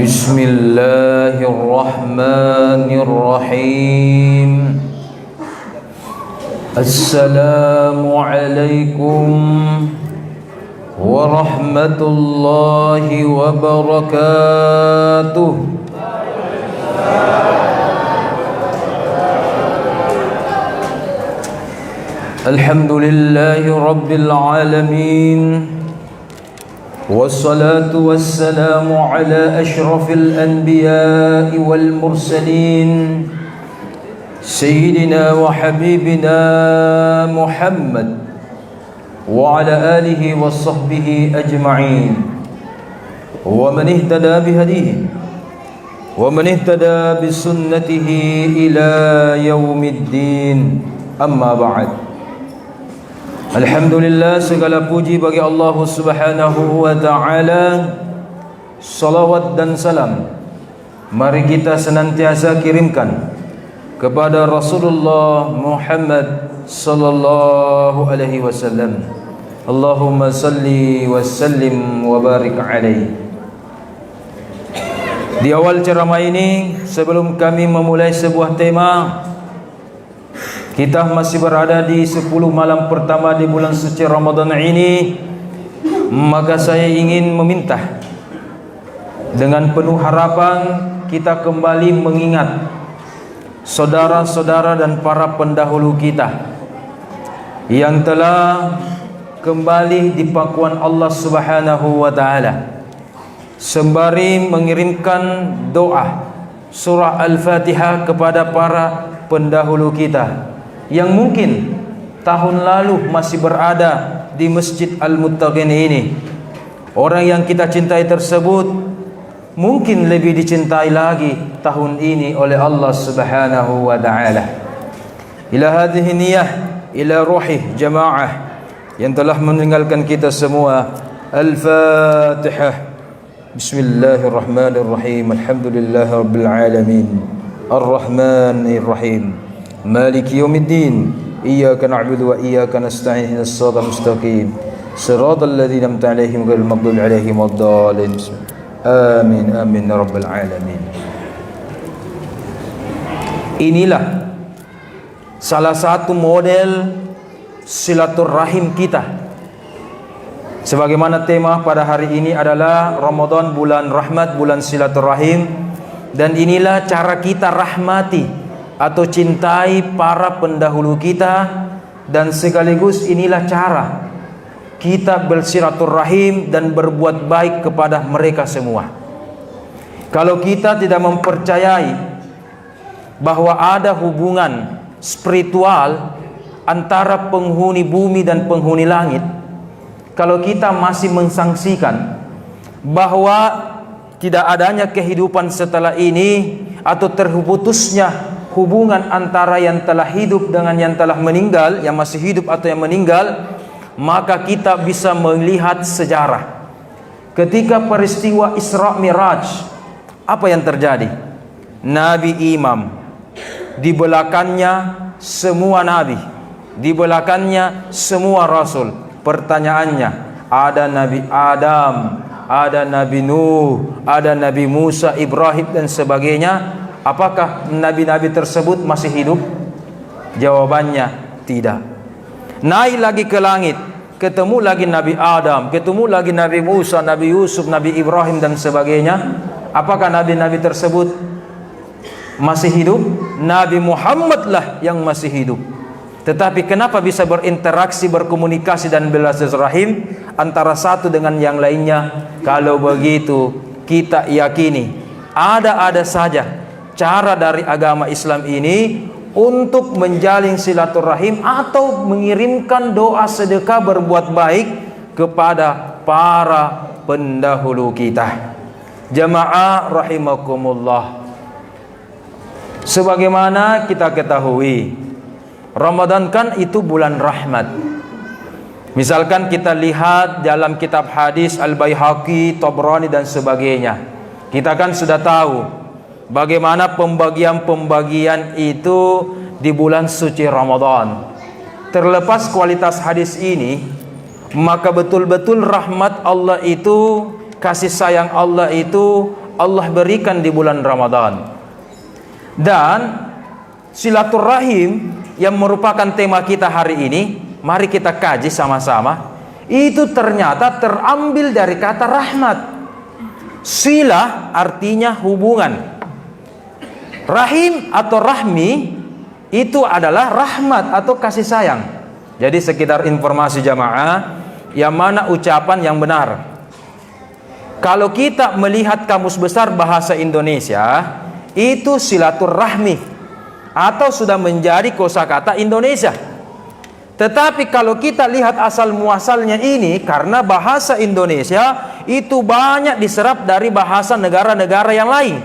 Bismillahirrahmanirrahim. Assalamualaikum warahmatullahi wabarakatuh. Alhamdulillahi rabbil alamin. Wassalatu wassalamu ala ashrafil anbiya'i wal mursalin Sayyidina wa habibina Muhammad wa ala alihi wa sahbihi ajma'in wa man ihtada bihadihi wa man ihtada bisunnatihi ila yaumiddin. Amma ba'd. Alhamdulillah, segala puji bagi Allah Subhanahu wa ta'ala. Salawat dan salam mari kita senantiasa kirimkan kepada Rasulullah Muhammad sallallahu alaihi wasallam. Allahumma salli wa sallim wa barik alaihi. Di awal ceramah ini, sebelum kami memulai sebuah tema, kita masih berada di 10 malam pertama di bulan suci Ramadan ini. Maka saya ingin meminta dengan penuh harapan kita kembali mengingat saudara-saudara dan para pendahulu kita yang telah kembali di pangkuan Allah Subhanahu wa ta'ala, sembari mengirimkan doa surah Al-Fatihah kepada para pendahulu kita yang mungkin tahun lalu masih berada di Masjid Al-Muttaqin ini. Orang yang kita cintai tersebut mungkin lebih dicintai lagi tahun ini oleh Allah Subhanahu wa ta'ala. Ila hadhihi niyah, ila ruhi jamaah yang telah meninggalkan kita semua. Al-Fatihah. Bismillahirrahmanirrahim. Alhamdulillahi rabbil alamin. Ar-Rahmanir-Rahim. Maliki yaumiddin. Iyyaka na'budu wa iyyaka nasta'in. Ihdinas siratal mustaqim. Siratal ladzina an'amta 'alaihim ghairil maghdubi 'alaihim waddallin. Amin amin ya rabbal alamin. Inilah salah satu model silaturahim kita. Sebagaimana tema pada hari ini adalah Ramadan, bulan rahmat, bulan silaturahim. Dan inilah cara kita rahmati atau cintai para pendahulu kita, dan sekaligus inilah cara kita bersilaturahim dan berbuat baik kepada mereka semua. Kalau kita tidak mempercayai bahwa ada hubungan spiritual antara penghuni bumi dan penghuni langit, kalau kita masih mensangsikan bahwa tidak adanya kehidupan setelah ini atau terputusnya hubungan antara yang telah hidup dengan yang telah meninggal, yang masih hidup atau yang meninggal, maka kita bisa melihat sejarah. Ketika peristiwa Isra Miraj, apa yang terjadi? Nabi imam, di belakangnya semua nabi, di belakangnya semua rasul. Pertanyaannya, ada Nabi Adam, ada Nabi Nuh, ada Nabi Musa, Ibrahim dan sebagainya. Apakah nabi-nabi tersebut masih hidup? Jawabannya tidak. Naik lagi ke langit, ketemu lagi Nabi Adam, ketemu lagi Nabi Musa, Nabi Yusuf, Nabi Ibrahim dan sebagainya. Apakah nabi-nabi tersebut masih hidup? Nabi Muhammad lah yang masih hidup. Tetapi kenapa bisa berinteraksi, berkomunikasi dan bersilaturahim antara satu dengan yang lainnya? Kalau begitu, kita yakini ada saja cara dari agama Islam ini untuk menjalin silaturahim atau mengirimkan doa sedekah berbuat baik kepada para pendahulu kita. Jamaah rahimakumullah. Sebagaimana kita ketahui, Ramadan kan itu bulan rahmat. Misalkan kita lihat dalam kitab hadis Al-Baihaqi, Tabrani dan sebagainya, kita kan sudah tahu bagaimana pembagian-pembagian itu di bulan suci Ramadan. Terlepas kualitas hadis ini, maka betul-betul rahmat Allah itu, kasih sayang Allah itu Allah berikan di bulan Ramadan. Dan silaturahim yang merupakan tema kita hari ini, mari kita kaji sama-sama. Itu ternyata terambil dari kata rahmat. Silah artinya hubungan. Rahim atau rahmi itu adalah rahmat atau kasih sayang. Jadi sekedar informasi jamaah, yang mana ucapan yang benar. Kalau kita melihat kamus besar bahasa Indonesia, itu silaturahmi atau sudah menjadi kosakata Indonesia. Tetapi kalau kita lihat asal muasalnya ini, karena bahasa Indonesia itu banyak diserap dari bahasa negara-negara yang lain.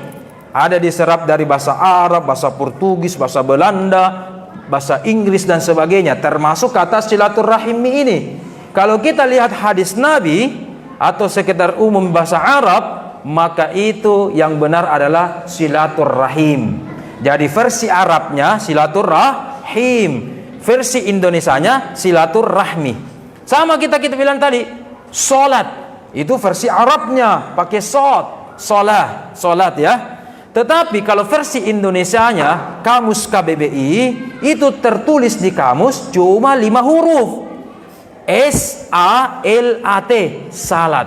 Ada diserap dari bahasa Arab, bahasa Portugis, bahasa Belanda, bahasa Inggris dan sebagainya, termasuk kata silaturahim ini. Kalau kita lihat hadis Nabi atau sekedar umum bahasa Arab, maka itu yang benar adalah silaturahim. Jadi versi Arabnya silaturahim, versi Indonesianya silaturahmi. Sama kita bilang tadi, solat itu versi Arabnya pakai solat ya. Tetapi kalau versi Indonesianya, kamus KBBI itu tertulis di kamus cuma 5 huruf. S-A-L-A-T, salat.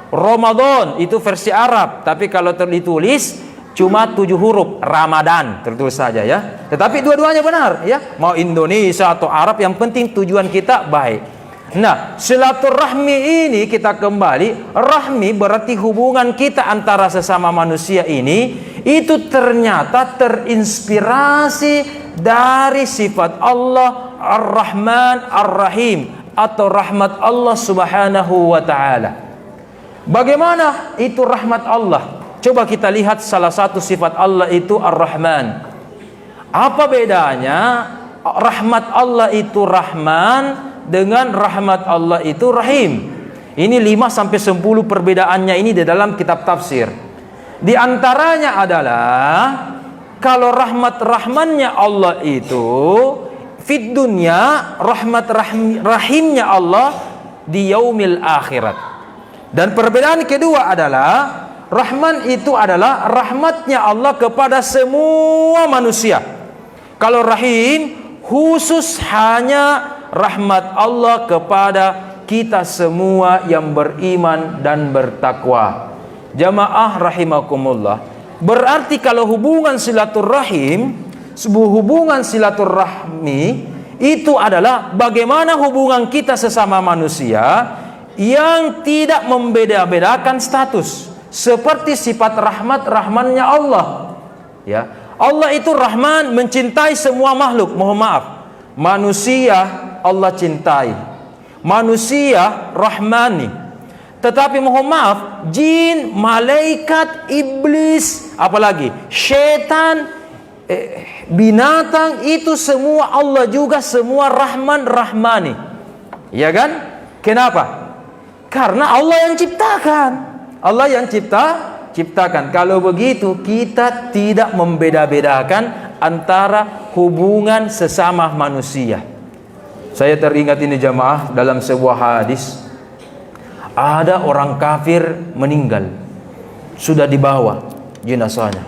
Ramadan itu versi Arab, tapi kalau ditulis cuma 7 huruf, Ramadan tertulis saja ya. Tetapi dua-duanya benar ya, mau Indonesia atau Arab, yang penting tujuan kita baik. Nah, silaturahmi ini kita kembali, rahmi berarti hubungan kita antara sesama manusia ini, itu ternyata terinspirasi dari sifat Allah Ar-Rahman Ar-Rahim, atau rahmat Allah Subhanahu wa ta'ala. Bagaimana itu rahmat Allah? Coba kita lihat salah satu sifat Allah itu Ar-Rahman. Apa bedanya rahmat Allah itu Rahman dengan rahmat Allah itu Rahim? Ini 5-10 perbedaannya ini di dalam kitab tafsir. Di antaranya adalah kalau rahmatnya Allah itu fid dunya, rahimnya Allah di yaumil akhirat. Dan perbedaan kedua adalah Rahman itu adalah rahmatnya Allah kepada semua manusia. Kalau Rahim khusus hanya rahmat Allah kepada kita semua yang beriman dan bertakwa. Jamaah rahimakumullah. Berarti kalau hubungan silaturahim, sebuah hubungan silaturahmi itu adalah bagaimana hubungan kita sesama manusia yang tidak membeda-bedakan status, seperti sifat rahmannya Allah. Ya, Allah itu Rahman, mencintai semua makhluk. Mohon maaf, manusia Allah cintai, manusia rahmani. Tetapi mohon maaf, jin, malaikat, iblis, apalagi syaitan, binatang, itu semua Allah juga semua rahmani. Ya kan? Kenapa? Karena Allah yang ciptakan. Allah yang ciptakan. Kalau begitu kita tidak membeda-bedakan antara hubungan sesama manusia. Saya teringat ini jamaah, dalam sebuah hadis ada orang kafir meninggal, sudah dibawa jenazahnya.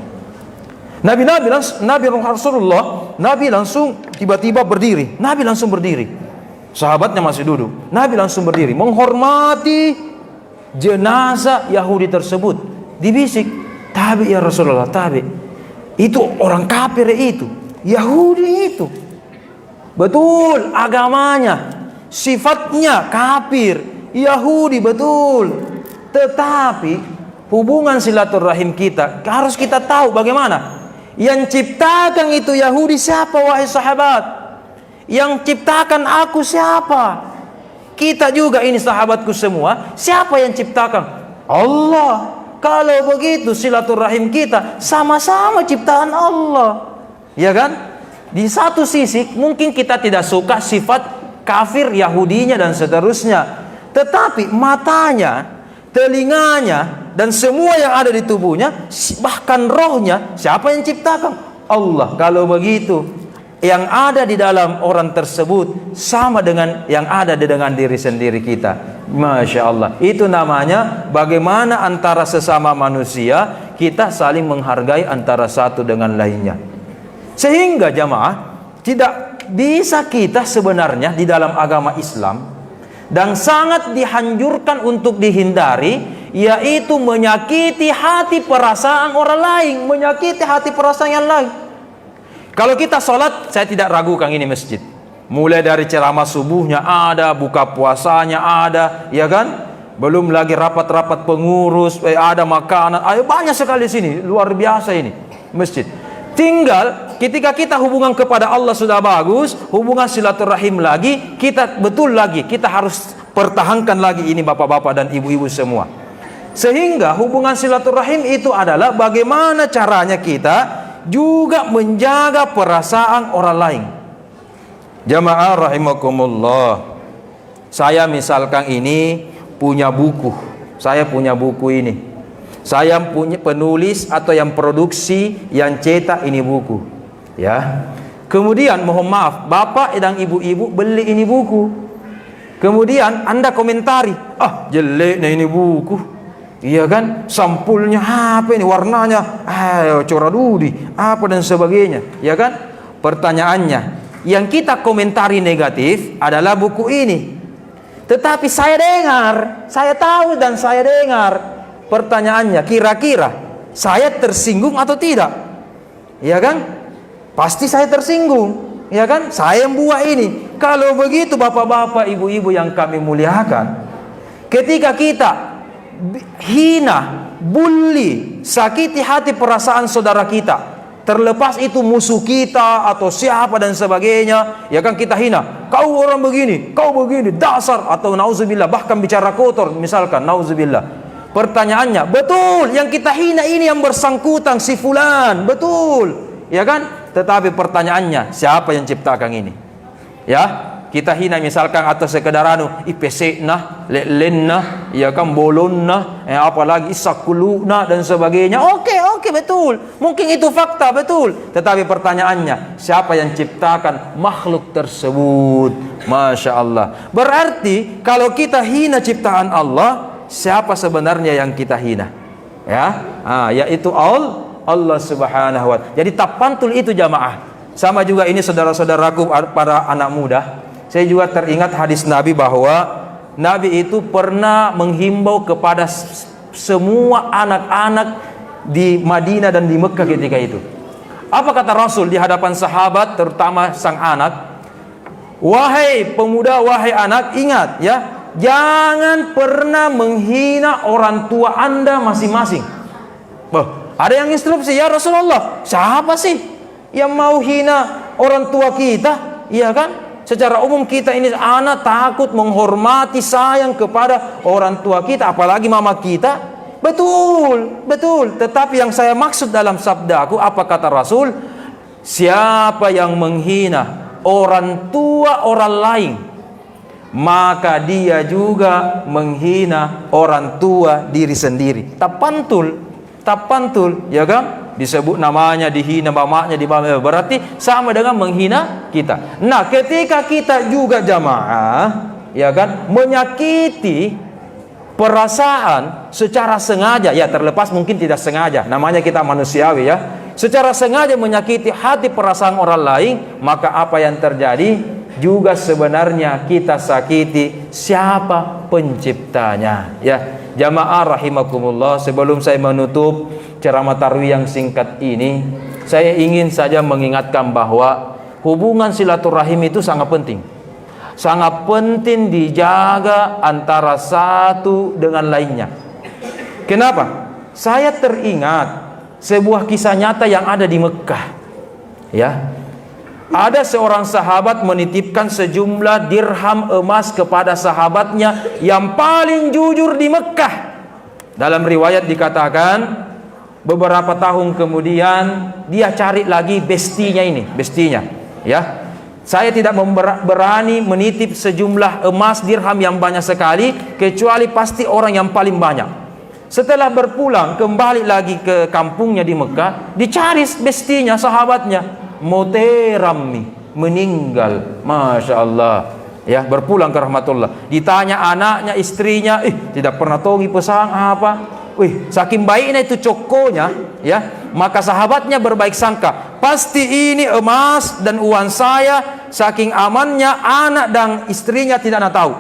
Nabi Rasulullah langsung tiba-tiba berdiri. Nabi langsung berdiri. Sahabatnya masih duduk. Nabi langsung berdiri menghormati jenazah Yahudi tersebut. Dibisik, "Tabi ya Rasulullah, tabi." Itu orang kafir itu, Yahudi itu. Betul agamanya, sifatnya kafir, Yahudi betul. Tetapi hubungan silaturahim kita harus kita tahu bagaimana. Yang ciptakan itu Yahudi siapa wahai sahabat? Yang ciptakan aku siapa? Kita juga ini sahabatku semua. Siapa yang ciptakan? Allah. Kalau begitu silaturahim kita sama-sama ciptaan Allah. Ya kan? Di satu sisi mungkin kita tidak suka sifat kafir Yahudinya dan seterusnya. Tetapi matanya, telinganya, dan semua yang ada di tubuhnya, bahkan rohnya, siapa yang ciptakan? Allah. Kalau begitu, yang ada di dalam orang tersebut sama dengan yang ada dengan diri sendiri kita. Masya Allah. Itu namanya bagaimana antara sesama manusia kita saling menghargai antara satu dengan lainnya. Sehingga jamaah, tidak bisa kita sebenarnya di dalam agama Islam, dan sangat dianjurkan untuk dihindari, yaitu menyakiti hati perasaan orang lain, menyakiti hati perasaan yang lain. Kalau kita sholat, saya tidak ragukan ini masjid, mulai dari ceramah subuhnya ada, buka puasanya ada, ya kan? Belum lagi rapat-rapat pengurus, ada makanan, banyak sekali sini, luar biasa ini masjid. Tinggal ketika kita hubungan kepada Allah sudah bagus, hubungan silaturahim lagi, kita betul lagi, kita harus pertahankan lagi ini bapak-bapak dan ibu-ibu semua. Sehingga hubungan silaturahim itu adalah bagaimana caranya kita juga menjaga perasaan orang lain. Jamaah rahimakumullah. Saya misalkan ini punya buku. Saya punya buku ini. Saya punya penulis atau yang produksi, yang cetak ini buku. Ya. Kemudian mohon maaf, bapak dan ibu-ibu beli ini buku. Kemudian Anda komentari, jelek nih ini buku. Iya kan? Sampulnya apa ini, warnanya coradudi, apa dan sebagainya. Ya kan? Pertanyaannya, yang kita komentari negatif adalah buku ini. Tetapi saya dengar, saya tahu dan saya dengar. Pertanyaannya, kira-kira saya tersinggung atau tidak? Ya kan? Pasti saya tersinggung. Ya kan? Saya yang buat ini. Kalau begitu bapak-bapak, ibu-ibu yang kami muliakan, ketika kita hina, bully, sakiti hati perasaan saudara kita, terlepas itu musuh kita atau siapa dan sebagainya, ya kan, kita hina, kau orang begini, kau begini, dasar, atau nauzubillah, bahkan bicara kotor misalkan, nauzubillah. Pertanyaannya, betul yang kita hina ini yang bersangkutan si fulan, betul, ya kan? Tetapi pertanyaannya, siapa yang ciptakan ini? Ya, kita hina misalkan atau sekedar IPC nah, lelen nah, ya kan, bolon nah, apalagi isakulu nah dan sebagainya. Oke, betul. Mungkin itu fakta, betul. Tetapi pertanyaannya, siapa yang ciptakan makhluk tersebut? Masya Allah. Berarti kalau kita hina ciptaan Allah, siapa sebenarnya yang kita hina? Ya, yaitu Allah Subhanahu wa ta'ala. Jadi tapantul itu jamaah. Sama juga ini saudara-saudaraku para anak muda. Saya juga teringat hadis Nabi bahwa Nabi itu pernah menghimbau kepada semua anak-anak di Madinah dan di Mekah ketika itu. Apa kata Rasul di hadapan sahabat, terutama sang anak? Wahai pemuda, wahai anak, ingat ya, jangan pernah menghina orang tua Anda masing-masing. Ada yang instruksi, ya Rasulullah, siapa sih yang mau hina orang tua kita? Iya kan? Secara umum kita ini anak takut, menghormati, sayang kepada orang tua kita, apalagi mama kita. Betul, betul. Tetapi yang saya maksud dalam sabdaku, apa kata Rasul? Siapa yang menghina orang tua orang lain, maka dia juga menghina orang tua diri sendiri. Tapantul, ya kan? Disebut namanya, dihina mamanya, berarti sama dengan menghina kita. Nah, ketika kita juga jamaah, ya kan, menyakiti perasaan secara sengaja, ya terlepas mungkin tidak sengaja, namanya kita manusiawi ya, secara sengaja menyakiti hati perasaan orang lain, maka apa yang terjadi? Juga sebenarnya kita sakiti siapa penciptanya. Ya, jamaah rahimakumullah, sebelum saya menutup ceramah tarwih yang singkat ini, saya ingin saja mengingatkan bahwa hubungan silaturahim itu sangat penting. Sangat penting dijaga antara satu dengan lainnya. Kenapa? Saya teringat sebuah kisah nyata yang ada di Mekah. Ya. Ada seorang sahabat menitipkan sejumlah dirham emas kepada sahabatnya yang paling jujur di Mekah. Dalam riwayat dikatakan, beberapa tahun kemudian dia cari lagi bestinya. Ya, saya tidak berani menitip sejumlah emas dirham yang banyak sekali, kecuali pasti orang yang paling banyak. Setelah berpulang kembali lagi ke kampungnya di Mekah, dicari bestinya, sahabatnya. Moterammi, meninggal. Masya Allah. Ya, berpulang ke rahmatullah. Ditanya anaknya, istrinya, tidak pernah togi pesan apa. wih, saking baiknya itu cokonya, ya, maka sahabatnya berbaik sangka, pasti ini emas dan uang saya, saking amannya anak dan istrinya tidak nak tahu.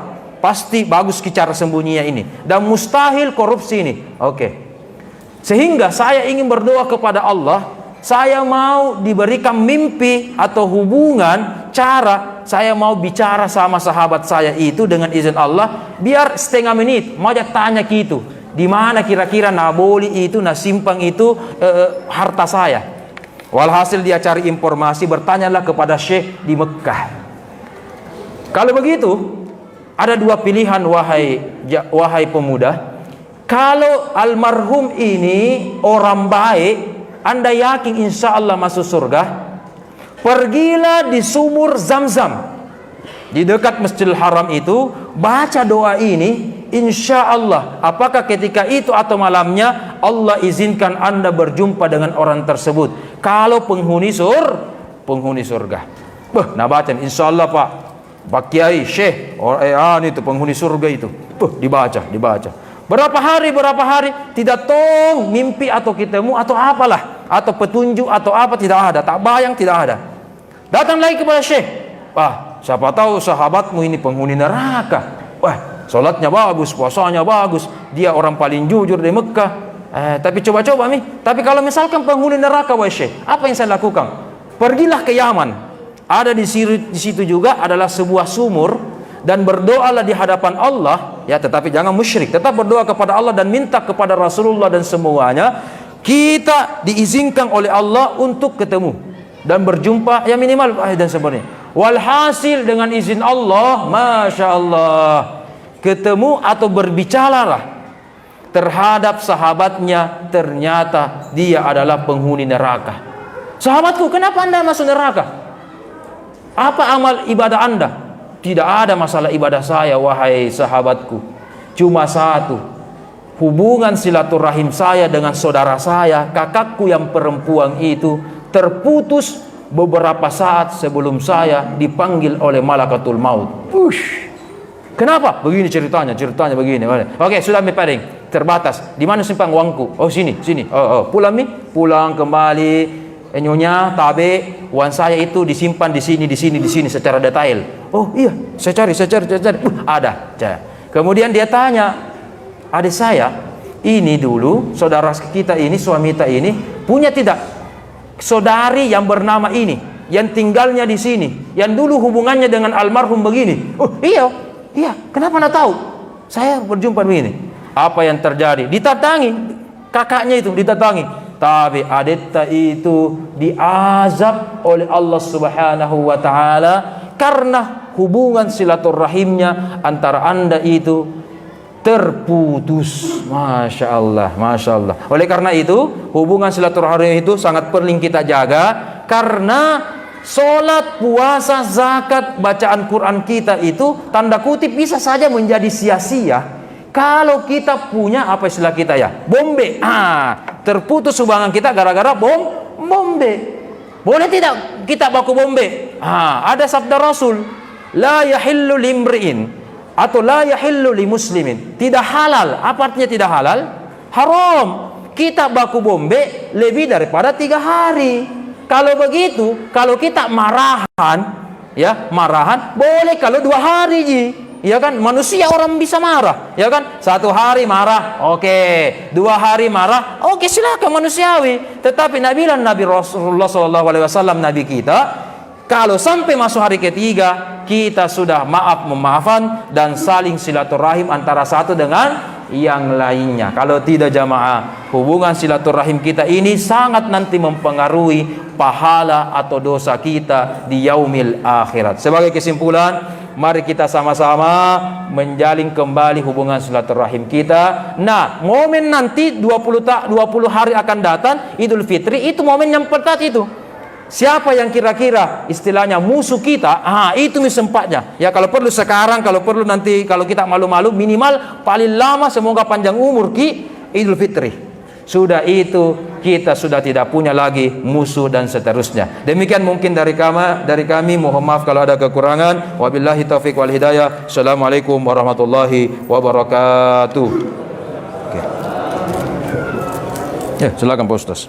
Pasti bagus cara sembunyinya ini, dan mustahil korupsi ini. Oke. Sehingga saya ingin berdoa kepada Allah, saya mau diberikan mimpi atau hubungan, cara saya mau bicara sama sahabat saya itu dengan izin Allah, biar setengah menit mau tanya gitu, di mana kira-kira naboli itu, simpang itu harta saya. Walhasil dia cari informasi, bertanyalah kepada Syekh di Mekah. Kalau begitu, ada dua pilihan wahai pemuda. Kalau almarhum ini orang baik, Anda yakin insya Allah masuk surga, pergilah di sumur Zam-Zam di dekat Masjidil Haram itu, baca doa ini, insya Allah apakah ketika itu atau malamnya Allah izinkan Anda berjumpa dengan orang tersebut. Kalau penghuni surga. Nah baca insya Allah Pak Kiai, Syekh, itu penghuni surga itu. Dibaca. Berapa hari tidak tong mimpi atau ketemu atau apalah, atau petunjuk atau apa, tidak ada, tak bayang, tidak ada. Datang lagi kepada Syekh, siapa tahu sahabatmu ini penghuni neraka. Salatnya bagus, puasanya bagus, dia orang paling jujur di Mekah. Tapi coba-coba tapi kalau misalkan penghuni neraka, wahai Syekh, apa yang saya lakukan? Pergilah ke Yaman. Ada di situ juga adalah sebuah sumur, dan berdoalah di hadapan Allah, ya, tetapi jangan musyrik, tetap berdoa kepada Allah dan minta kepada Rasulullah dan semuanya. Kita diizinkan oleh Allah untuk ketemu dan berjumpa, ya minimal dan sebagainya. Walhasil dengan izin Allah, masya Allah, ketemu atau berbicaralah terhadap sahabatnya, ternyata dia adalah penghuni neraka. Sahabatku, kenapa Anda masuk neraka? Apa amal ibadah Anda? Tidak ada masalah ibadah saya, wahai sahabatku. Cuma satu, hubungan silaturahim saya dengan saudara saya, kakakku yang perempuan itu, terputus beberapa saat sebelum saya dipanggil oleh malakatul maut. Kenapa? Begini ceritanya begini. Oke, sudah piring, terbatas. Di mana simpan uangku? Oh, sini. Pulang kembali. Nyonya, tabe, uang saya itu disimpan di sini secara detail. Oh iya, saya cari. Ada. Kemudian dia tanya, adik saya, ini dulu saudara kita ini, suami kita ini, punya tidak saudari yang bernama ini, yang tinggalnya di sini, yang dulu hubungannya dengan almarhum begini? Oh iya. Kenapa anda tahu? Saya berjumpa begini. Apa yang terjadi? Ditatangi, kakaknya itu ditatangi. Tapi adetta itu diazab oleh Allah Subhanahu wa taala karena hubungan silaturahimnya antara Anda itu terputus. Masya Allah. Oleh karena itu, hubungan silaturahim itu sangat penting kita jaga, karena solat, puasa, zakat, bacaan Quran kita itu tanda kutip bisa saja menjadi sia-sia kalau kita punya apa istilah kita ya, bombe. Terputus hubungan kita gara-gara bombe. Boleh tidak kita baku bombe? Ada sabda Rasul, la yahillu limri'in atau la yahillu li muslimin. Tidak halal. Apa artinya tidak halal? Haram. Kita baku bombe lebih daripada 3 hari. Kalau begitu, kalau kita marahan, boleh kalau 2 hari ji. Ya kan, manusia orang bisa marah, ya kan? 1 hari marah, oke. 2 hari marah, oke, silakan, manusiawi. Tetapi Nabi Rasulullah SAW, Nabi kita, kalau sampai masuk hari ketiga, kita sudah memaafan dan saling silaturahim antara satu dengan yang lainnya. Kalau tidak jamaah, hubungan silaturahim kita ini sangat nanti mempengaruhi pahala atau dosa kita di yaumil akhirat. Sebagai kesimpulan, mari kita sama-sama menjalin kembali hubungan silaturahim kita. Nah, momen nanti 20 hari akan datang, Idul Fitri, itu momen yang pekat itu. Siapa yang kira-kira istilahnya musuh kita, itu sempatnya. Ya, kalau perlu sekarang, kalau perlu nanti, kalau kita malu-malu, minimal paling lama semoga panjang umur Idul Fitri. Sudah itu kita sudah tidak punya lagi musuh dan seterusnya. Demikian mungkin dari kami. Mohon maaf kalau ada kekurangan. Wabillahi taufiq wal hidayah. Assalamualaikum warahmatullahi wabarakatuh. Okay. Ya, silakan Pak Ustaz.